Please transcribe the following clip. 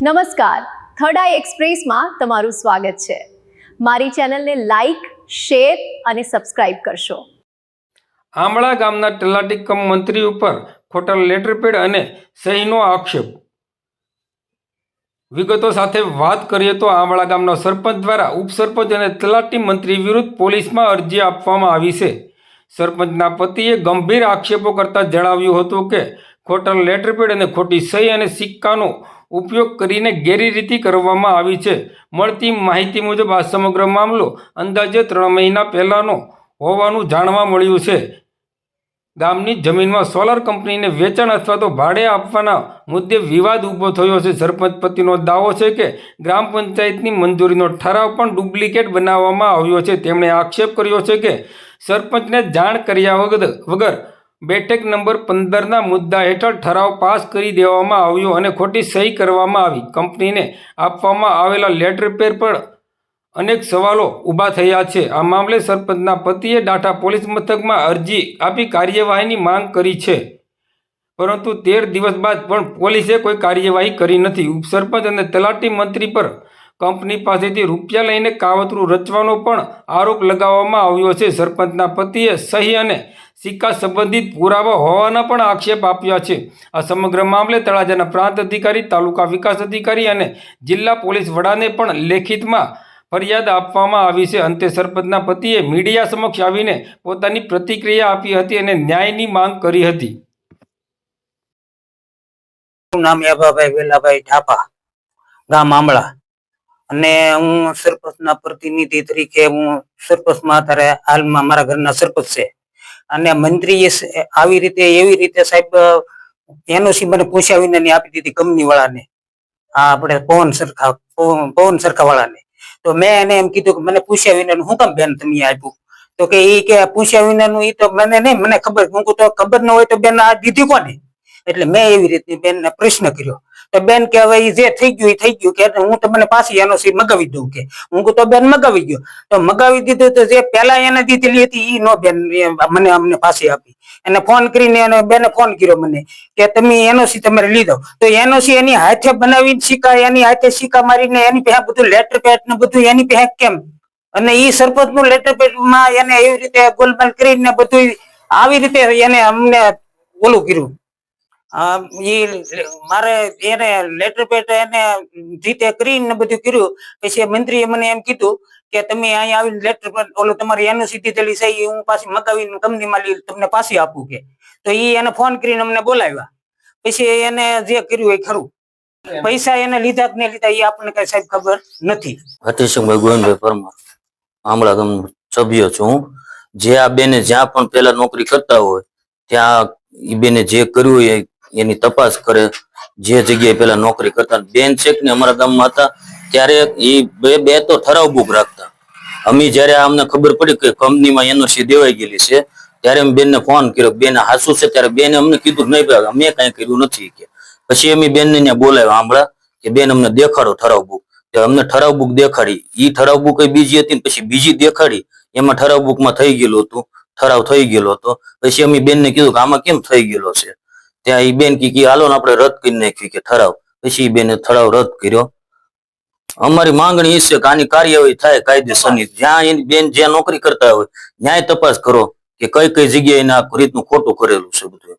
નમસ્કાર, થર્ડ આઈ એક્સપ્રેસમાં તમારું સ્વાગત છે। મારી ચેનલને લાઈક, શેર અને સબસ્ક્રાઇબ કરશો। આંબળા ગામના તલાટી કમ મંત્રી ઉપર ખોટા લેટરપેડ અને સહીનો આક્ષેપ। વિગતો સાથે વાત કરીએ તો આંબળા ગામના સરપંચ દ્વારા ઉપસરપંચ અને તલાટી મંત્રી વિરુદ્ધ પોલીસમાં અરજી આપવામાં આવી છે। સરપંચના પતિએ ગંભીર આક્ષેપો કરતા જણાવ્યું હતું કે ખોટા લેટરપેડ અને ખોટી સહી અને સિક્કાનો ઉપયોગ કરીને ગેરરીતિ કરવામાં આવી છે। મળતી માહિતી મુજબ આ સમગ્ર મામલો અંદાજે 3 મહિના પહેલાનો હોવાનું જાણવા મળ્યું છે। ગામની જમીનમાં સોલાર કંપનીને વેચાણ અથવા તો ભાડે આપવાના મુદ્દે વિવાદ ઊભો થયો છે। સરપંચ પતિનો દાવો છે કે ગ્રામ પંચાયતની મંજૂરીનો ઠરાવ પણ ડુપ્લિકેટ બનાવવામાં આવ્યો છે। તેમણે આક્ષેપ કર્યો છે કે સરપંચને જાણ કર્યા વગર બેઠક નંબર 15ના મુદ્દા હેઠળ ઠરાવ પાસ કરી દેવામાં આવ્યો અને ખોટી સહી કરવામાં આવી। કંપનીને આપવામાં આવેલા લેટરપેડ પર અનેક સવાલો ઊભા થયા છે। આ મામલે સરપંચના પતિએ ડાઠા પોલીસ મથકમાં અરજી આપી કાર્યવાહીની માંગ કરી છે, પરંતુ 13 દિવસ બાદ પણ પોલીસે કોઈ કાર્યવાહી કરી નથી। ઉપસરપંચ અને તલાટી મંત્રી પર કંપની પાસેથી રૂપિયા લઈને કાવતરું રચવાનો પણ આરોપ લગાવવામાં આવ્યો છે। સરપંચના પતિએ સહી અને સિક્કા સંબંધિત પુરાવા હોવાના પણ આક્ષેપ આપ્યા છે। આ સમગ્ર મામલે તળાજાના પ્રાંત અધિકારી, તાલુકા વિકાસ અધિકારી અને જિલ્લા પોલીસ વડાને પણ લેખિતમાં ફરિયાદ આપવામાં આવી છે। અંતે સરપંચના પતિએ મીડિયા સમક્ષ આવીને પોતાની પ્રતિક્રિયા આપી હતી અને ન્યાયની માંગ કરી હતી। નામ યાભાભાઈ વેલાભાઈ ઠાપા, ગામ આંબળા, અને હું સરપંચના પ્રતિનિધિ તરીકે હું સરપંચમાં અત્યારે હાલમાં મારા ઘરના સરપંચ છે। અને મંત્રીએ આવી રીતે એવી રીતે સાહેબ એનઓસી મને પૂછ્યા વિના આપી દીધી કંપની વાળાને, આપણે પવન સરખા વાળાને। તો મેં એને એમ કીધું કે મને પૂછ્યા વિના હું કેમ બેન તમે આપ્યું? તો કે એ કે પૂછ્યા વિનાનું એ તો મને નહીં, મને ખબર, હું તો ખબર ન હોય તો બેન આ દીધી કોને? એટલે મેં એવી રીતે બેનને પ્રશ્ન કર્યો તો બેન કે હવે જે થઈ ગયું એ થઈ ગયું, કે હું તમને પાછી એનઓસી મગાવી દઉં, કે હું તો બેન મગાવી ગયો તો મગાવી દીધું, તો જે પેલા એને દીધેલી હતી એ નો બેન મને અમને પાછી આપી। એને ફોન કરીને એને બેને ફોન કર્યો મને કે તમે એનઓસી તમારે લીધો, તો એનઓસી એની હાથે બનાવીને સિક્કા એની હાથે સિક્કા મારીને એની પહેલા બધું લેટર પેડ ને બધું એની પહેલા કેમ? અને એ સરપંચ નું લેટર પેડ માં એને એવી રીતે ગોલમાલ કરીને બધું આવી રીતે એને અમને ઓલું કર્યું। મારે એને લેટર પેડ એને રીતે કરીને બધું કર્યું। પછી મંત્રીએ મને એમ કીધું કે તમે અહીંયા આવીને લેટર પેડ ઓલું તમારી એનઓસી દીધેલી છે હું પાછી મગાવીને કંપનીમાં તમને પાછી આપું, કે તો એને ફોન કરીને અમને બોલાવ્યા। પછી એને જે કર્યું એ ખરું, પૈસા એને લીધા કે નહીં લીધા એ આપણને કઈ સાહેબ ખબર નથી। હતીશભાઈ ગોવિંદભાઈ પરમાર, આંબળા ગામનો સભ્ય છું હું। જે આ બેને જ્યાં પણ પેલા નોકરી કરતા હોય ત્યાં એ બેને જે કર્યું હોય એની તપાસ કરે। જે જગ્યાએ પેલા નોકરી કરતા બેન છે ને અમારા ગામમાં હતા ત્યારે એ બે તો ઠરાવ બુક રાખતા। અમે જયારે અમને ખબર પડી કે કંપનીમાં એનઓસી દેવાઈ ગયેલી છે ત્યારે અમે બેનને ફોન કર્યો, બેન હાસુ છે? ત્યારે બેને અમને કીધું નહીં ભાઈ અમે કઈ કર્યું નથી, કે પછી અમે બેનને ત્યાં બોલાવ્યા આંબળા કે બેન અમને દેખાડો ઠરાવ બુક। અમને ઠરાવ બુક દેખાડી, ઈ ઠરાવ બુક બીજી હતી, પછી બીજી દેખાડી, એમાં ઠરાવ બુકમાં થઈ ગયેલું હતું, ઠરાવ થઈ ગયેલો હતો। પછી અમે બેનને કીધું કે આમાં કેમ થઈ ગયેલો છે? ત્યાં એ બેન કે હાલો ને આપણે રદ કરી નાખ્યું કે ઠરાવ। પછી બેને ઠરાવ રદ કર્યો। અમારી માંગણી એ છે કે આની કાર્યવાહી થાય કાયદેસરની। જ્યાં એની બેન જ્યાં નોકરી કરતા હોય ન્યાય તપાસ કરો કે કઈ કઈ જગ્યાએ આ રીતનું ખોટું કરેલું છે બધું।